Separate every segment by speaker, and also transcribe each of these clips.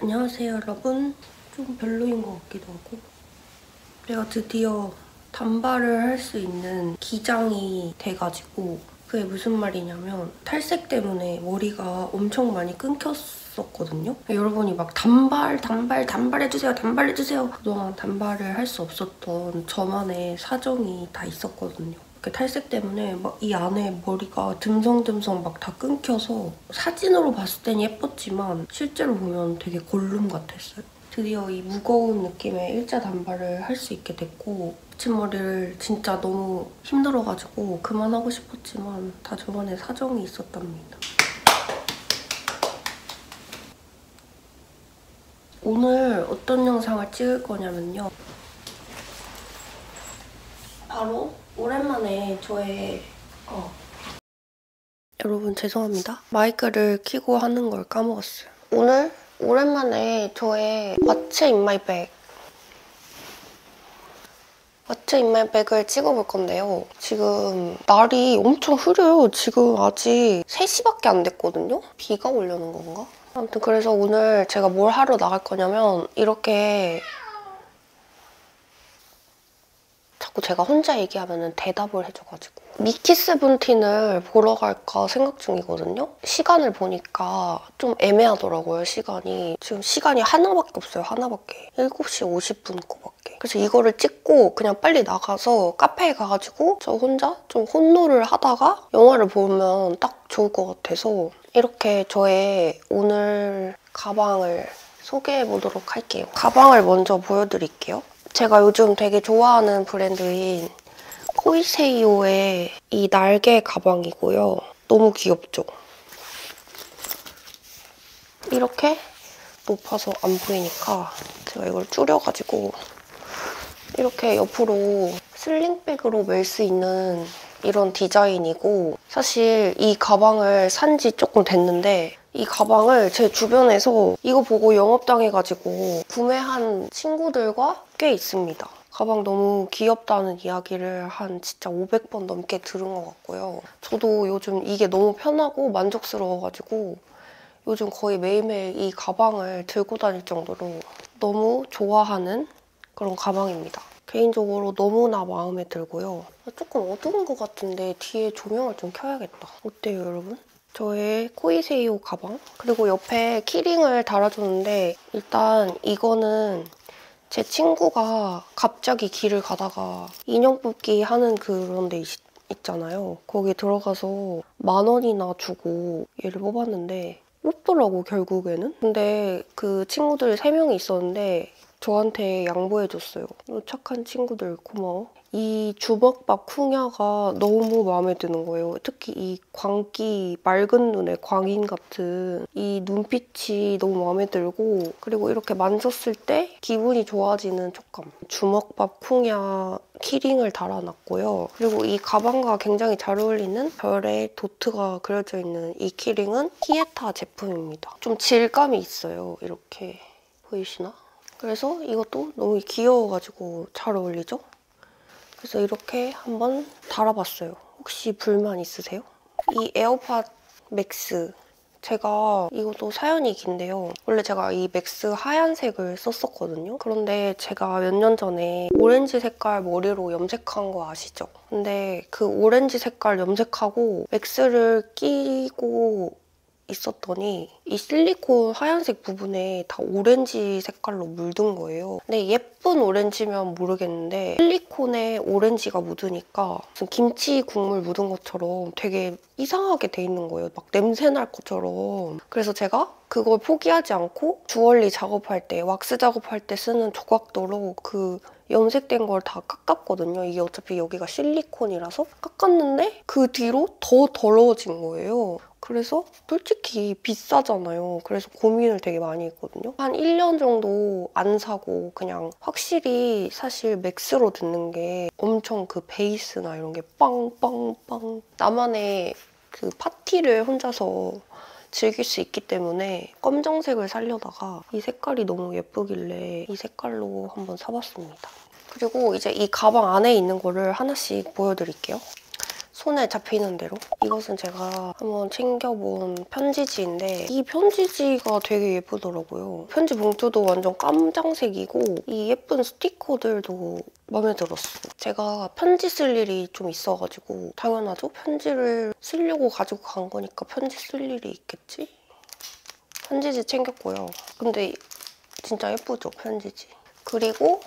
Speaker 1: 안녕하세요 여러분. 좀 별로인 것 같기도 하고 내가 드디어 단발을 할 수 있는 기장이 돼가지고 그게 무슨 말이냐면 탈색 때문에 머리가 엄청 많이 끊겼었거든요. 여러분이 막 단발해주세요 단발해주세요. 그동안 단발을 할 수 없었던 저만의 사정이 다 있었거든요. 탈색 때문에 막 이 안에 머리가 듬성듬성 막 다 끊겨서 사진으로 봤을 땐 예뻤지만 실제로 보면 되게 골룸 같았어요. 드디어 이 무거운 느낌의 일자 단발을 할 수 있게 됐고 붙임머리를 진짜 너무 힘들어가지고 그만하고 싶었지만 다 저만의 사정이 있었답니다. 오늘 어떤 영상을 찍을 거냐면요. 바로 오랜만에 저의 여러분 죄송합니다. 마이크를 켜고 하는 걸 까먹었어요. 오늘 오랜만에 저의 What's in my bag 을 찍어볼 건데요. 지금 날이 엄청 흐려요. 지금 아직 3시밖에 안 됐거든요? 비가 오려는 건가? 아무튼 그래서 오늘 제가 뭘 하러 나갈 거냐면 이렇게 자꾸 제가 혼자 얘기하면 대답을 해줘가지고 미키 세븐틴을 보러 갈까 생각 중이거든요? 시간을 보니까 좀 애매하더라고요, 시간이. 지금 시간이 하나밖에 없어요, 하나밖에. 7시 50분 거밖에. 그래서 이거를 찍고 그냥 빨리 나가서 카페에 가가지고 저 혼자 좀 혼노를 하다가 영화를 보면 딱 좋을 것 같아서 이렇게 저의 오늘 가방을 소개해보도록 할게요. 가방을 먼저 보여드릴게요. 제가 요즘 되게 좋아하는 브랜드인 코이세이오의 이 날개 가방이고요. 너무 귀엽죠? 이렇게 높아서 안 보이니까 제가 이걸 줄여가지고 이렇게 옆으로 슬링백으로 멜 수 있는 이런 디자인이고 사실 이 가방을 산 지 조금 됐는데 이 가방을 제 주변에서 이거 보고 영업당해가지고 구매한 친구들과 꽤 있습니다. 가방 너무 귀엽다는 이야기를 한 진짜 500번 넘게 들은 것 같고요. 저도 요즘 이게 너무 편하고 만족스러워가지고 요즘 거의 매일매일 이 가방을 들고 다닐 정도로 너무 좋아하는 그런 가방입니다. 개인적으로 너무나 마음에 들고요. 조금 어두운 것 같은데 뒤에 조명을 좀 켜야겠다. 어때요, 여러분? 저의 코이세이오 가방. 그리고 옆에 키링을 달아줬는데 일단 이거는 제 친구가 갑자기 길을 가다가 인형 뽑기 하는 그런 데 있잖아요. 거기 들어가서 10,000원이나 주고 얘를 뽑았는데 뽑더라고, 결국에는. 근데 그 친구들 3명이 있었는데 저한테 양보해줬어요. 착한 친구들 고마워. 이 주먹밥 쿵야가 너무 마음에 드는 거예요. 특히 이 광기, 맑은 눈의 광인 같은 이 눈빛이 너무 마음에 들고 그리고 이렇게 만졌을 때 기분이 좋아지는 촉감. 주먹밥 쿵야 키링을 달아놨고요. 그리고 이 가방과 굉장히 잘 어울리는 별의 도트가 그려져 있는 이 키링은 히에타 제품입니다. 좀 질감이 있어요. 이렇게 보이시나? 그래서 이것도 너무 귀여워가지고 잘 어울리죠? 그래서 이렇게 한번 달아봤어요. 혹시 불만 있으세요? 이 에어팟 맥스. 제가 이것도 사연이 긴데요. 원래 제가 이 맥스 하얀색을 썼었거든요. 그런데 제가 몇 년 전에 오렌지 색깔 머리로 염색한 거 아시죠? 근데 그 오렌지 색깔 염색하고 맥스를 끼고 있었더니 이 실리콘 하얀색 부분에 다 오렌지 색깔로 물든 거예요. 근데 예쁜 오렌지면 모르겠는데 실리콘에 오렌지가 묻으니까 무슨 김치 국물 묻은 것처럼 되게 이상하게 돼 있는 거예요. 막 냄새 날 것처럼. 그래서 제가 그걸 포기하지 않고 주얼리 작업할 때, 왁스 작업할 때 쓰는 조각도로 그 염색된 걸 다 깎았거든요. 이게 어차피 여기가 실리콘이라서 깎았는데 그 뒤로 더 더러워진 거예요. 그래서 솔직히 비싸잖아요. 그래서 고민을 되게 많이 했거든요. 한 1년 정도 안 사고 그냥 확실히 사실 맥스로 듣는 게 엄청 그 베이스나 이런 게 빵빵빵 나만의 그 파티를 혼자서 즐길 수 있기 때문에 검정색을 살려다가 이 색깔이 너무 예쁘길래 이 색깔로 한번 사봤습니다. 그리고 이제 이 가방 안에 있는 거를 하나씩 보여드릴게요. 손에 잡히는 대로. 이것은 제가 한번 챙겨본 편지지인데 이 편지지가 되게 예쁘더라고요. 편지 봉투도 완전 깜장색이고 이 예쁜 스티커들도 마음에 들었어. 제가 편지 쓸 일이 좀 있어가지고 당연하죠? 편지를 쓰려고 가지고 간 거니까 편지 쓸 일이 있겠지? 편지지 챙겼고요. 근데 진짜 예쁘죠? 편지지. 그리고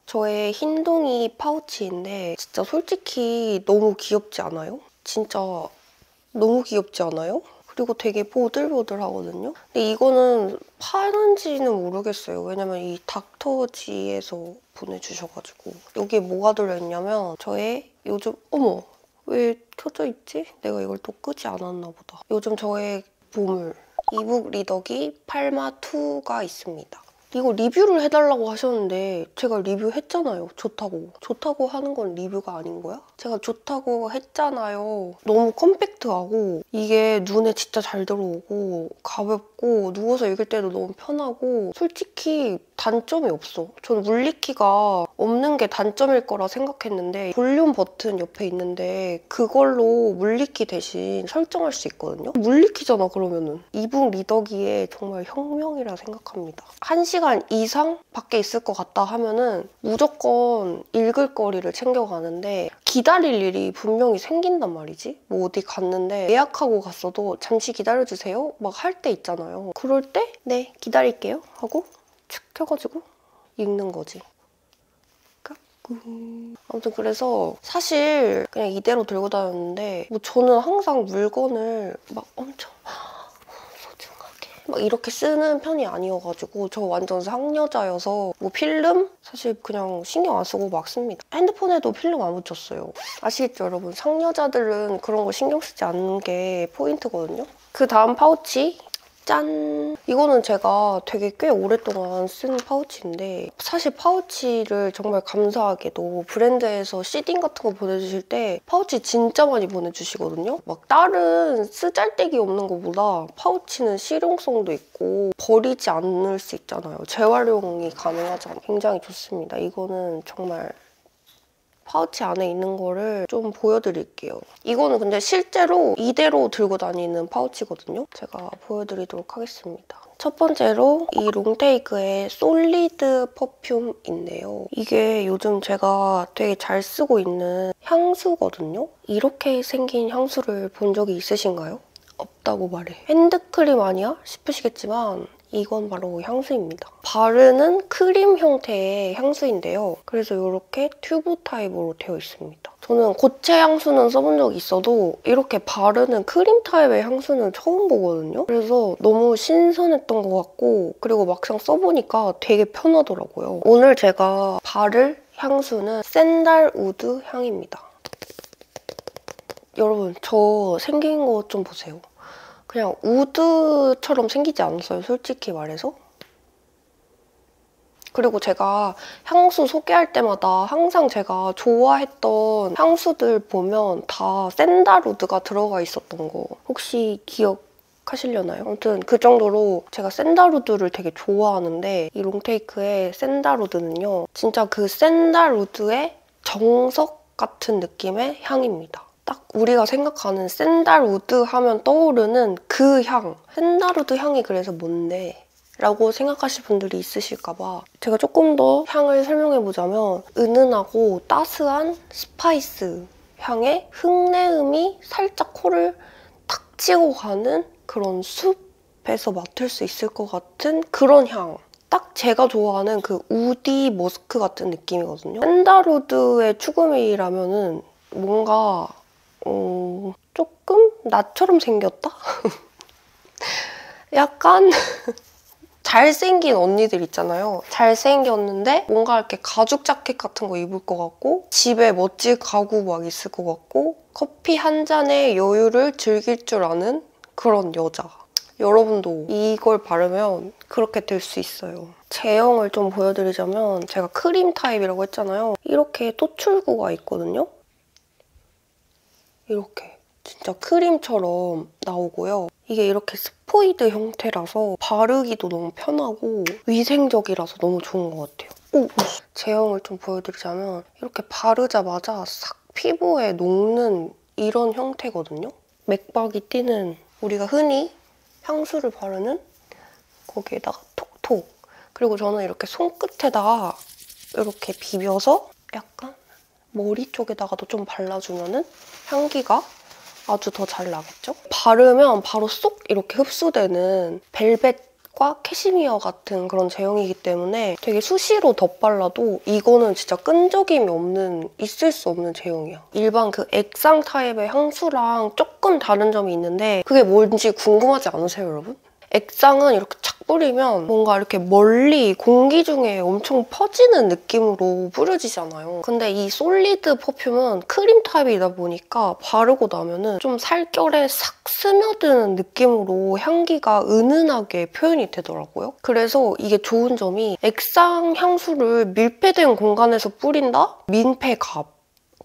Speaker 1: 저의 흰둥이 파우치인데 진짜 솔직히 너무 귀엽지 않아요? 진짜 너무 귀엽지 않아요? 그리고 되게 보들보들하거든요? 근데 이거는 파는지는 모르겠어요. 왜냐면 이 닥터지에서 보내주셔가지고. 여기에 뭐가 들어있냐면 저의 요즘... 어머! 왜 켜져 있지? 내가 이걸 또 끄지 않았나 보다. 요즘 저의 보물 이북 리더기 팔마2가 있습니다. 이거 리뷰를 해달라고 하셨는데 제가 리뷰했잖아요. 좋다고. 좋다고 하는 건 리뷰가 아닌 거야? 제가 좋다고 했잖아요. 너무 컴팩트하고 이게 눈에 진짜 잘 들어오고 가볍고 누워서 읽을 때도 너무 편하고 솔직히 단점이 없어. 전 물리키가 없는 게 단점일 거라 생각했는데 볼륨 버튼 옆에 있는데 그걸로 물리키 대신 설정할 수 있거든요? 물리키잖아 그러면은. 이북 리더기에 정말 혁명이라 생각합니다. 1시간 이상 밖에 있을 것 같다 하면은 무조건 읽을 거리를 챙겨가는데 기다릴 일이 분명히 생긴단 말이지. 뭐 어디 갔는데 예약하고 갔어도 잠시 기다려주세요? 막 할 때 있잖아요. 그럴 때 네, 기다릴게요 하고 축 켜가지고 읽는 거지. 아무튼 그래서 사실 그냥 이대로 들고 다녔는데 뭐 저는 항상 물건을 막 엄청 소중하게 막 이렇게 쓰는 편이 아니어가지고 저 완전 상여자여서 뭐 필름? 사실 그냥 신경 안 쓰고 막 씁니다. 핸드폰에도 필름 안 붙였어요. 아시겠죠 여러분? 상여자들은 그런 거 신경 쓰지 않는 게 포인트거든요. 그 다음 파우치 짠! 이거는 제가 되게 꽤 오랫동안 쓴 파우치인데 사실 파우치를 정말 감사하게도 브랜드에서 시딩 같은 거 보내주실 때 파우치 진짜 많이 보내주시거든요? 막 다른 쓰잘데기 없는 거보다 파우치는 실용성도 있고 버리지 않을 수 있잖아요. 재활용이 가능하잖아요. 굉장히 좋습니다. 이거는 정말 파우치 안에 있는 거를 좀 보여드릴게요. 이거는 근데 실제로 이대로 들고 다니는 파우치거든요. 제가 보여드리도록 하겠습니다. 첫 번째로 이 롱테이크의 솔리드 퍼퓸인데요. 이게 요즘 제가 되게 잘 쓰고 있는 향수거든요. 이렇게 생긴 향수를 본 적이 있으신가요? 없다고 말해. 핸드크림 아니야? 싶으시겠지만 이건 바로 향수입니다. 바르는 크림 형태의 향수인데요. 그래서 이렇게 튜브 타입으로 되어 있습니다. 저는 고체 향수는 써본 적이 있어도 이렇게 바르는 크림 타입의 향수는 처음 보거든요. 그래서 너무 신선했던 것 같고 그리고 막상 써보니까 되게 편하더라고요. 오늘 제가 바를 향수는 샌달우드 향입니다. 여러분 저 생긴 거 좀 보세요. 그냥 우드처럼 생기지 않았어요, 솔직히 말해서? 그리고 제가 향수 소개할 때마다 항상 제가 좋아했던 향수들 보면 다 샌달우드가 들어가 있었던 거 혹시 기억하시려나요? 아무튼 그 정도로 제가 샌달우드를 되게 좋아하는데 이 롱테이크의 샌달우드는요. 진짜 그 샌달우드의 정석 같은 느낌의 향입니다. 딱 우리가 생각하는 샌달우드 하면 떠오르는 그 향. 샌달우드 향이 그래서 뭔데? 라고 생각하실 분들이 있으실까 봐 제가 조금 더 향을 설명해보자면 은은하고 따스한 스파이스 향의 흙내음이 살짝 코를 탁 치고 가는 그런 숲에서 맡을 수 있을 것 같은 그런 향. 딱 제가 좋아하는 그 우디 머스크 같은 느낌이거든요. 샌달우드의 추구미라면은 뭔가 조금 나처럼 생겼다? 약간 잘생긴 언니들 있잖아요. 잘생겼는데 뭔가 이렇게 가죽 자켓 같은 거 입을 것 같고 집에 멋질 가구 막 있을 것 같고 커피 한 잔의 여유를 즐길 줄 아는 그런 여자. 여러분도 이걸 바르면 그렇게 될 수 있어요. 제형을 좀 보여드리자면 제가 크림 타입이라고 했잖아요. 이렇게 토출구가 있거든요. 이렇게 진짜 크림처럼 나오고요. 이게 이렇게 스포이드 형태라서 바르기도 너무 편하고 위생적이라서 너무 좋은 것 같아요. 오! 제형을 좀 보여드리자면 이렇게 바르자마자 싹 피부에 녹는 이런 형태거든요. 맥박이 띄는 우리가 흔히 향수를 바르는 거기에다가 톡톡. 그리고 저는 이렇게 손끝에다가 이렇게 비벼서 약간 머리 쪽에다가도 좀 발라주면은 향기가 아주 더 잘 나겠죠? 바르면 바로 쏙 이렇게 흡수되는 벨벳과 캐시미어 같은 그런 제형이기 때문에 되게 수시로 덧발라도 이거는 진짜 끈적임이 없는, 있을 수 없는 제형이야. 일반 그 액상 타입의 향수랑 조금 다른 점이 있는데 그게 뭔지 궁금하지 않으세요, 여러분? 액상은 이렇게 착 뿌리면 뭔가 이렇게 멀리 공기 중에 엄청 퍼지는 느낌으로 뿌려지잖아요. 근데 이 솔리드 퍼퓸은 크림 타입이다 보니까 바르고 나면은 좀 살결에 싹 스며드는 느낌으로 향기가 은은하게 표현이 되더라고요. 그래서 이게 좋은 점이 액상 향수를 밀폐된 공간에서 뿌린다? 민폐 갑.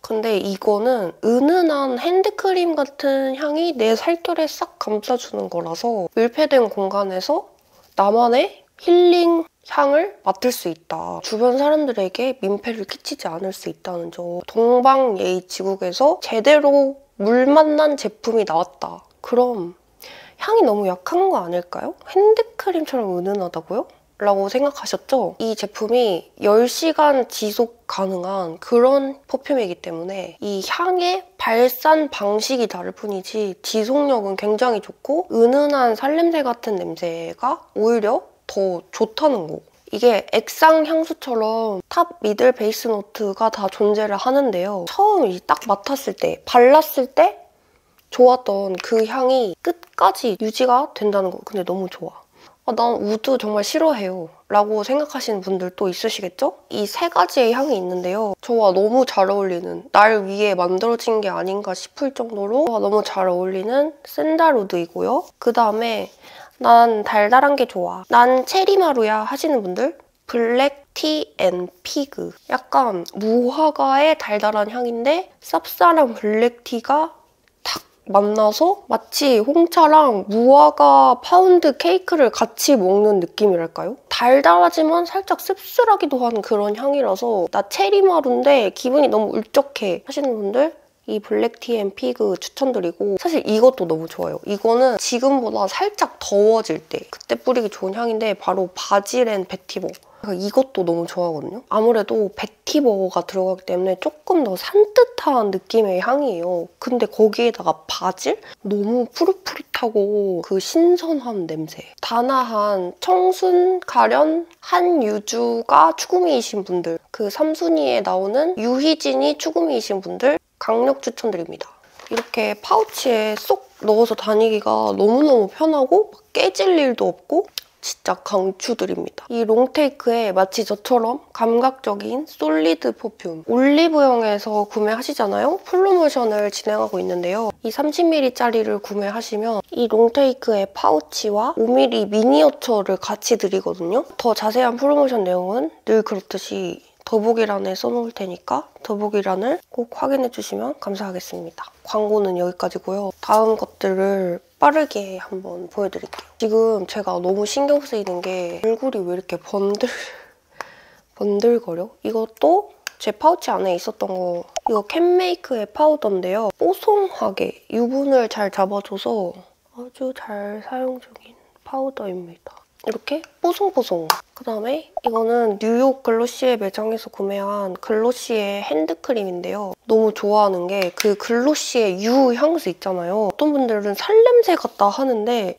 Speaker 1: 근데 이거는 은은한 핸드크림 같은 향이 내 살결에 싹 감싸주는 거라서 밀폐된 공간에서 나만의 힐링 향을 맡을 수 있다. 주변 사람들에게 민폐를 끼치지 않을 수 있다는 점. 동방예의지국에서 제대로 물 만난 제품이 나왔다. 그럼 향이 너무 약한 거 아닐까요? 핸드크림처럼 은은하다고요? 라고 생각하셨죠? 이 제품이 10시간 지속 가능한 그런 퍼퓸이기 때문에 이 향의 발산 방식이 다를 뿐이지 지속력은 굉장히 좋고 은은한 살냄새 같은 냄새가 오히려 더 좋다는 거. 이게 액상 향수처럼 탑, 미들, 베이스 노트가 다 존재를 하는데요. 처음 딱 맡았을 때, 발랐을 때 좋았던 그 향이 끝까지 유지가 된다는 거. 근데 너무 좋아. 난 우드 정말 싫어해요 라고 생각하시는 분들도 있으시겠죠? 이 세 가지의 향이 있는데요. 저와 너무 잘 어울리는, 날 위해 만들어진 게 아닌가 싶을 정도로 너무 잘 어울리는 샌달우드이고요. 그다음에 난 달달한 게 좋아, 난 체리마루야 하시는 분들, 블랙티 앤 피그. 약간 무화과의 달달한 향인데 쌉쌀한 블랙티가 만나서 마치 홍차랑 무화과 파운드 케이크를 같이 먹는 느낌이랄까요? 달달하지만 살짝 씁쓸하기도 한 그런 향이라서 나 체리마루인데 기분이 너무 울적해 하시는 분들 이 블랙티 앤 피그 추천드리고, 사실 이것도 너무 좋아요. 이거는 지금보다 살짝 더워질 때 그때 뿌리기 좋은 향인데 바로 바질 앤 베티버. 이것도 너무 좋아하거든요. 아무래도 베티버가 들어가기 때문에 조금 더 산뜻한 느낌의 향이에요. 근데 거기에다가 바질? 너무 푸릇푸릇하고 그 신선한 냄새. 단아한 청순, 가련, 한유주가 추구미이신 분들, 그 삼순이에 나오는 유희진이 추구미이신 분들 강력 추천드립니다. 이렇게 파우치에 쏙 넣어서 다니기가 너무너무 편하고 깨질 일도 없고 진짜 강추드립니다. 이 롱테이크에 마치 저처럼 감각적인 솔리드 퍼퓸, 올리브영에서 구매하시잖아요? 프로모션을 진행하고 있는데요. 이 30ml짜리를 구매하시면 이 롱테이크의 파우치와 5mm 미니어처를 같이 드리거든요. 더 자세한 프로모션 내용은 늘 그렇듯이 더보기란에 써놓을 테니까 더보기란을 꼭 확인해주시면 감사하겠습니다. 광고는 여기까지고요. 다음 것들을 빠르게 한번 보여드릴게요. 지금 제가 너무 신경 쓰이는 게 얼굴이 왜 이렇게 번들거려? 이것도 제 파우치 안에 있었던 거, 이거 캔메이크의 파우더인데요. 뽀송하게 유분을 잘 잡아줘서 아주 잘 사용 중인 파우더입니다. 이렇게 뽀송뽀송. 그다음에 이거는 뉴욕 글로시에 매장에서 구매한 글로시의 핸드크림인데요. 너무 좋아하는 게 그 글로시의 유 향수 있잖아요. 어떤 분들은 살냄새 같다 하는데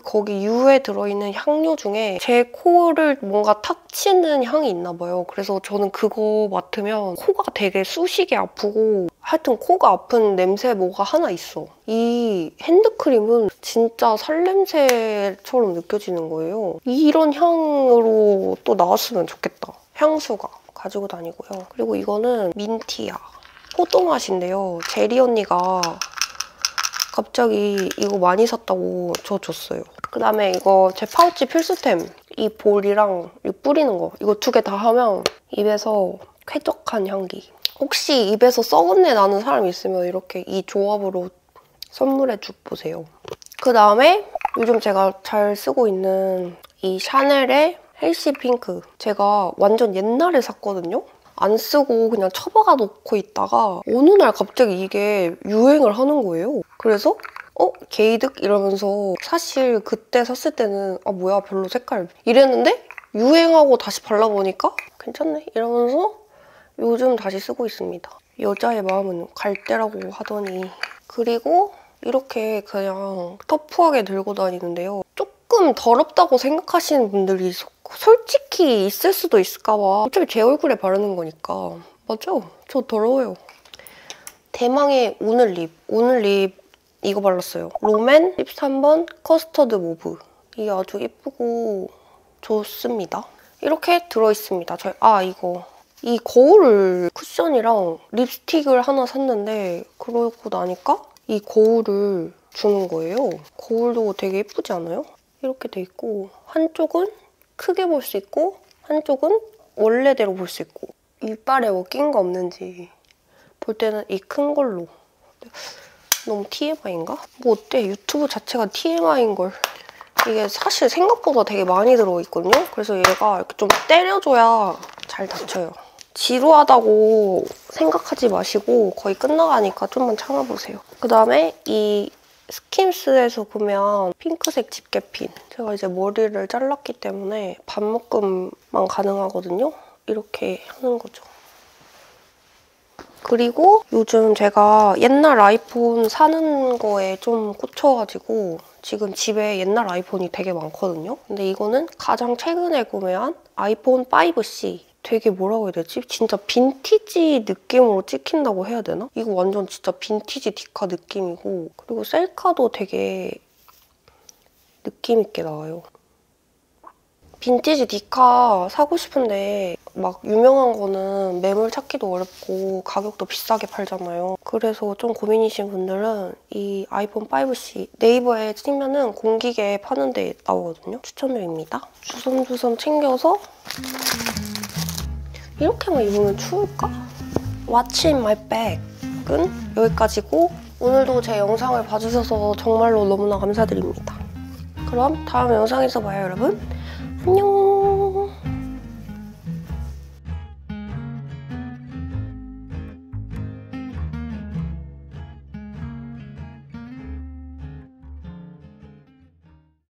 Speaker 1: 거기 유에 들어있는 향료 중에 제 코를 뭔가 탁 치는 향이 있나 봐요. 그래서 저는 그거 맡으면 코가 되게 쑤시게 아프고 하여튼 코가 아픈 냄새 뭐가 하나 있어. 이 핸드크림은 진짜 살냄새처럼 느껴지는 거예요. 이런 향으로 또 나왔으면 좋겠다. 향수가. 가지고 다니고요. 그리고 이거는 민티야. 포도 맛인데요. 제리 언니가 갑자기 이거 많이 샀다고 저 줬어요. 그다음에 이거 제 파우치 필수템. 이 볼이랑 이 뿌리는 거. 이거 2개 다 하면 입에서 쾌적한 향기. 혹시 입에서 썩은 내 나는 사람 있으면 이렇게 이 조합으로 선물해 보세요. 그다음에 요즘 제가 잘 쓰고 있는 이 샤넬의 헬시 핑크. 제가 완전 옛날에 샀거든요? 안 쓰고 그냥 처박아 놓고 있다가 어느 날 갑자기 이게 유행을 하는 거예요. 그래서 게이득? 이러면서 사실 그때 샀을 때는 뭐야 별로 색깔 이랬는데 유행하고 다시 발라보니까 괜찮네 이러면서 요즘 다시 쓰고 있습니다. 여자의 마음은 갈대라고 하더니. 그리고 이렇게 그냥 터프하게 들고 다니는데요. 조금 더럽다고 생각하시는 분들이 솔직히 있을 수도 있을까 봐. 어차피 제 얼굴에 바르는 거니까. 맞죠? 저 더러워요. 대망의 오늘 립. 오늘 립 이거 발랐어요. 롬앤 13번 커스터드 모브. 이게 아주 예쁘고 좋습니다. 이렇게 들어있습니다. 이거. 이 거울 쿠션이랑 립스틱을 하나 샀는데 그러고 나니까 이 거울을 주는 거예요. 거울도 되게 예쁘지 않아요? 이렇게 돼 있고 한쪽은 크게 볼 수 있고 한쪽은 원래대로 볼 수 있고 이빨에 뭐 낀 거 없는지 볼 때는 이 큰 걸로. 너무 TMI인가? 뭐 어때? 유튜브 자체가 TMI인걸. 이게 사실 생각보다 되게 많이 들어있거든요? 그래서 얘가 이렇게 좀 때려줘야 잘 닫혀요. 지루하다고 생각하지 마시고 거의 끝나가니까 좀만 참아보세요. 그다음에 이 스킴스에서 보면 핑크색 집게핀. 제가 이제 머리를 잘랐기 때문에 반묶음만 가능하거든요? 이렇게 하는 거죠. 그리고 요즘 제가 옛날 아이폰 사는 거에 좀 꽂혀가지고 지금 집에 옛날 아이폰이 되게 많거든요? 근데 이거는 가장 최근에 구매한 아이폰 5C. 되게 뭐라고 해야 되지? 진짜 빈티지 느낌으로 찍힌다고 해야 되나? 이거 완전 진짜 빈티지 디카 느낌이고 그리고 셀카도 되게 느낌 있게 나와요. 빈티지 디카 사고 싶은데 막 유명한 거는 매물 찾기도 어렵고 가격도 비싸게 팔잖아요. 그래서 좀 고민이신 분들은 이 아이폰 5C 네이버에 치면은 공기계 파는 데 나오거든요. 추천드립니다. 주섬주섬 챙겨서 이렇게만 입으면 추울까? What's in my bag은 여기까지고 오늘도 제 영상을 봐주셔서 정말로 너무나 감사드립니다. 그럼 다음 영상에서 봐요, 여러분. 안녕!